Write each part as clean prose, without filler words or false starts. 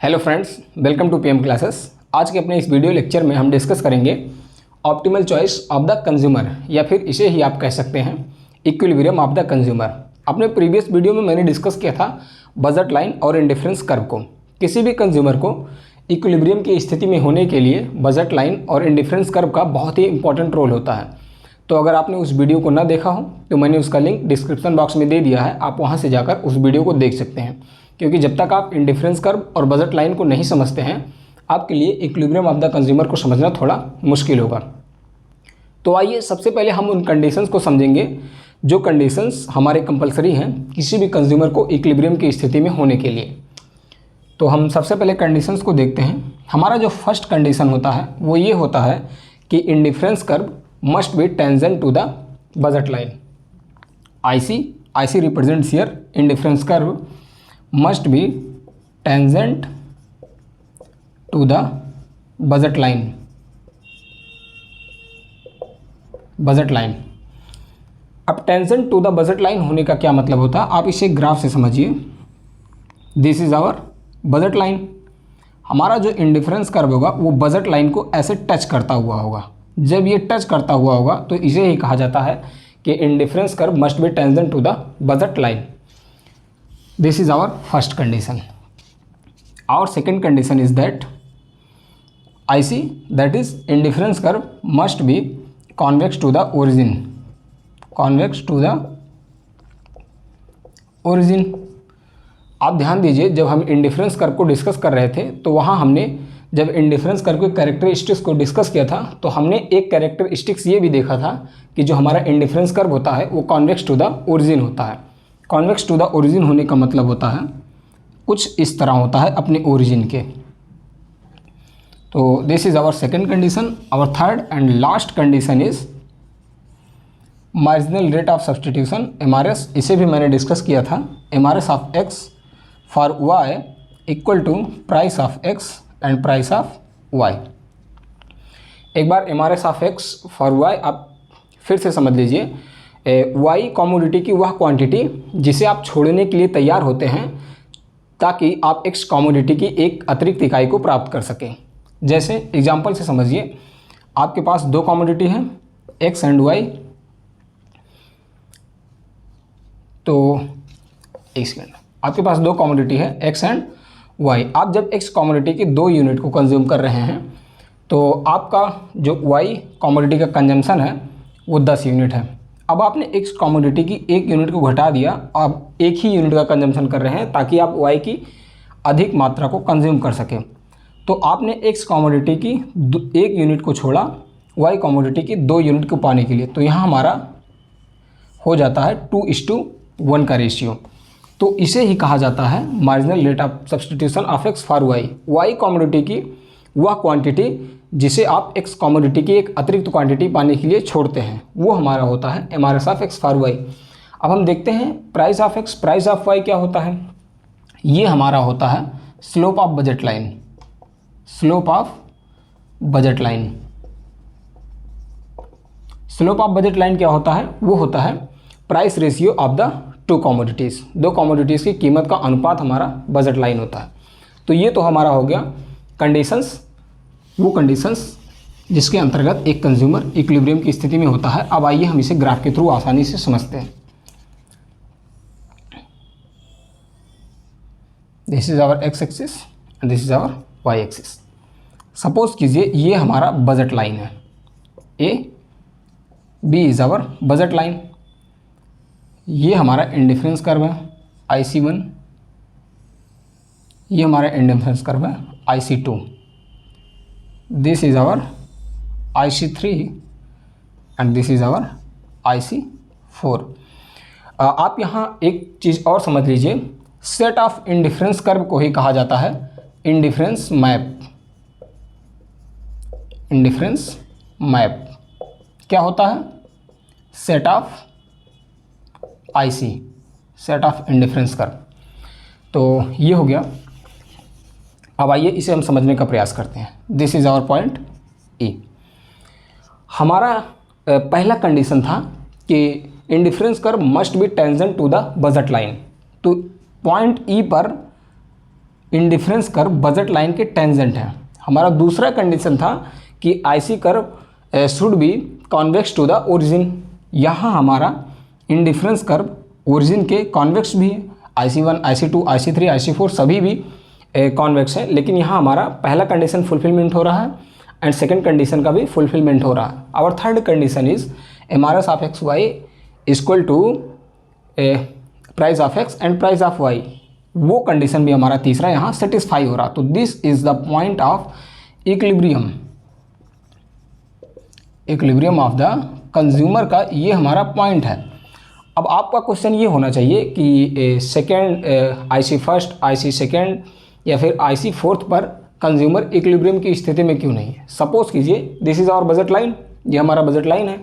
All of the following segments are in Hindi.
Hello friends, welcome to PM classes. आज के अपने इस वीडियो लेक्चर में हम डिस्कस करेंगे optimal choice of the consumer, या फिर इसे ही आप कह सकते हैं इक्विलिब्रियम ऑफ द कंज्यूमर। अपने प्रीवियस वीडियो में मैंने डिस्कस किया था बजट लाइन और इंडिफरेंस कर्व को। किसी भी कंज्यूमर को इक्विलिब्रियम की स्थिति में होने के लिए बजट लाइन और इंडिफरेंस कर्व का बहुत ही इंपॉर्टेंट रोल होता है। तो अगर आपने उस वीडियो को ना देखा हो तो मैंने उसका लिंक डिस्क्रिप्शन बॉक्स में दे दिया है, आप वहाँ से जाकर उस वीडियो को देख सकते हैं। क्योंकि जब तक आप इंडिफरेंस कर्व और बजट लाइन को नहीं समझते हैं, आपके लिए इक्विलिब्रियम ऑफ द कंज्यूमर को समझना थोड़ा मुश्किल होगा। तो आइए सबसे पहले हम उन कंडीशंस को समझेंगे जो कंडीशंस हमारे कंपलसरी हैं किसी भी कंज्यूमर को इक्विलिब्रियम की स्थिति में होने के लिए। तो हम सबसे पहले कंडीशंस को देखते हैं। हमारा जो फर्स्ट कंडीशन होता है वो ये होता है कि indifference curve must be tangent to the budget line. IC represents here indifference curve must be tangent to the budget line। अब tangent to the budget line होने का क्या मतलब होता है, आप इसे ग्राफ से समझिए। This is our budget line. हमारा जो इंडिफरेंस कर्व होगा वो बजट लाइन को ऐसे टच करता हुआ होगा। जब ये टच करता हुआ होगा तो इसे ही कहा जाता है कि indifference curve must be tangent to the budget line. This is our first condition. Our second condition is that IC, that is indifference curve must be convex to the origin। आप ध्यान दीजिए, जब हम इंडिफरेंस कर्व को डिस्कस कर रहे थे तो वहाँ हमने जब इंडिफरेंस कर्व के कैरेक्टरिस्टिक्स को डिस्कस किया था तो हमने एक कैरेक्टरिस्टिक्स ये भी देखा था कि जो हमारा इंडिफरेंस कर्व होता है वो कॉन्वेक्स टू द ओरिजिन होता है। कॉन्वेक्स टू द ओरिजिन होने का मतलब होता है कुछ इस तरह होता है अपने ओरिजिन के। तो this is our second condition. Our third and last condition is marginal rate of substitution, MRS। इसे भी मैंने डिस्कस किया था। MRS of X for Y equal to price of X and price of Y। एक बार MRS of X for Y आप फिर से समझ लीजिए। Y कमोडिटी की वह क्वांटिटी जिसे आप छोड़ने के लिए तैयार होते हैं ताकि आप X कमोडिटी की एक अतिरिक्त इकाई को प्राप्त कर सकें। जैसे एग्जांपल से समझिए, आपके पास दो कमोडिटी हैं X एंड Y। तो एक सेकेंड, आपके पास दो कमोडिटी है X एंड Y। आप जब X कमोडिटी की 2 यूनिट को कंज्यूम कर रहे हैं तो आपका जो Y कमोडिटी का कंजम्पशन है वो 10 यूनिट है। अब आपने X कमोडिटी की 1 यूनिट को घटा दिया, आप एक ही यूनिट का कंजम्पशन कर रहे हैं ताकि आप Y की अधिक मात्रा को कंज्यूम कर सकें। तो आपने X कमोडिटी की 1 यूनिट को छोड़ा Y कमोडिटी की 2 यूनिट को पाने के लिए। तो यहाँ हमारा हो जाता है 2:1 का रेशियो। तो इसे ही कहा जाता है marginal rate of substitution of X for Y commodity की वह क्वांटिटी जिसे आप X कमोडिटी की एक अतिरिक्त क्वांटिटी पाने के लिए छोड़ते हैं, वो हमारा होता है MRS of X for Y। अब हम देखते हैं price of X price of Y क्या होता है। ये हमारा होता है slope of budget line. Slope of budget line क्या होता है, वो होता है price ratio of the 2 commodities. 2 commodities की कीमत का अनुपात हमारा बजट लाइन होता है। तो ये तो हमारा हो गया कंडीशंस, वो कंडीशंस जिसके अंतर्गत एक कंज्यूमर इक्विलिब्रियम की स्थिति में होता है। अब आइए हम इसे ग्राफ के थ्रू आसानी से समझते हैं। This is our X axis and this is our Y axis. Suppose कीजिए ये हमारा बजट लाइन है, B is our budget line. ये हमारा इंडिफरेंस कर्व है IC1, ये हमारा इंडिफरेंस कर्व है IC2। This is our IC3 and this is our IC4। आप यहाँ एक चीज़ और समझ लीजिए, सेट ऑफ इंडिफरेंस कर्व को ही कहा जाता है इंडिफरेंस मैप। क्या होता है, set of IC, set of indifference curve. तो ये हो गया। अब आइए इसे हम समझने का प्रयास करते हैं। This is our point E। हमारा पहला कंडीशन था कि indifference curve must be tangent to the budget line. तो पॉइंट ई पर इंडिफरेंस कर्व बजट लाइन के टेंजेंट है। हमारा दूसरा कंडीशन था कि IC curve should be convex to the origin. यहाँ हमारा इंडिफरेंस कर्व ओरिजिन के कॉन्वेक्स भी है, IC1, IC2, IC3, IC4 सभी भी कॉन्वेक्स है, लेकिन यहाँ हमारा पहला कंडीशन फुलफिलमेंट हो रहा है एंड सेकंड कंडीशन का भी फुलफिलमेंट हो रहा है। Our third condition is MRS of X Y equal to price of X and price of Y, वो कंडीशन भी हमारा तीसरा यहाँ सेटिस्फाई हो रहा। तो this is the point of equilibrium, equilibrium of the consumer का ये हमारा पॉइंट है। अब आपका क्वेश्चन ये होना चाहिए कि second IC first, IC second या फिर IC फोर्थ पर कंज्यूमर इक्विलिब्रियम की स्थिति में क्यों नहीं है। सपोज कीजिए this is our budget line, ये हमारा बजट लाइन है।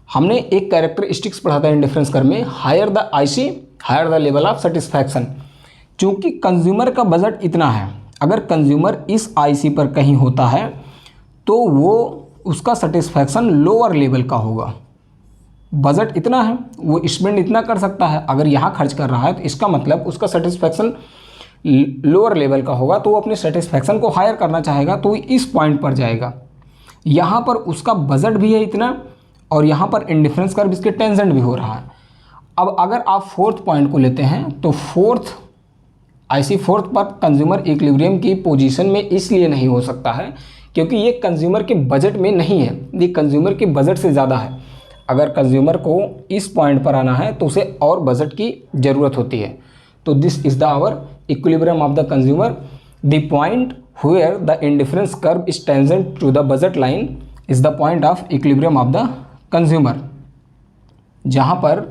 हमने एक कैरेक्टरिस्टिक्स पढ़ा था इंडिफरेंस कर्व में, higher the IC higher the level of satisfaction. चूँकि कंज्यूमर का बजट इतना है, अगर कंज्यूमर इस IC पर कहीं होता है तो वो उसका सेटिस्फैक्शन लोअर लेवल का होगा। बजट इतना है, वो स्पेंड इतना कर सकता है, अगर यहाँ खर्च कर रहा है तो इसका मतलब उसका सेटिस्फैक्शन लोअर लेवल का होगा, तो वो अपने सेटिस्फैक्शन को हायर करना चाहेगा, तो इस पॉइंट पर जाएगा। यहाँ पर उसका बजट भी है इतना और यहाँ पर इंडिफरेंस कर्व इसके टेंजेंट भी हो रहा है। अब अगर आप फोर्थ पॉइंट को लेते हैं तो फोर्थ IC फोर्थ पर कंज्यूमर इक्विलिब्रियम की पोजीशन में इसलिए नहीं हो सकता है क्योंकि ये कंज्यूमर के बजट में नहीं है, ये कंज्यूमर के बजट से ज़्यादा है। अगर कंज्यूमर को इस पॉइंट पर आना है तो उसे और बजट की ज़रूरत होती है। तो this is the our equilibrium of the consumer. The point where the indifference curve is tangent to the budget line is the point of equilibrium of the consumer. जहाँ पर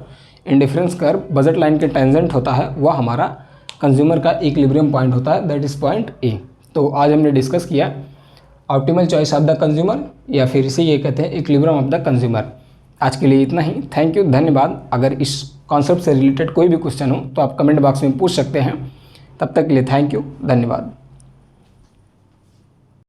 इंडिफरेंस कर्व बजट लाइन के टेंजेंट होता है वह हमारा कंज्यूमर का इक्विलिब्रियम पॉइंट होता है, दैट इज़ पॉइंट ए। तो आज हमने डिस्कस किया optimal choice of the consumer, या फिर इसे ये कहते हैं इक्विलिब्रियम ऑफ द कंज्यूमर। आज के लिए इतना ही, थैंक यू, धन्यवाद। अगर इस कॉन्सेप्ट से रिलेटेड कोई भी क्वेश्चन हो तो आप कमेंट बॉक्स में पूछ सकते हैं। तब तक के लिए थैंक यू, धन्यवाद।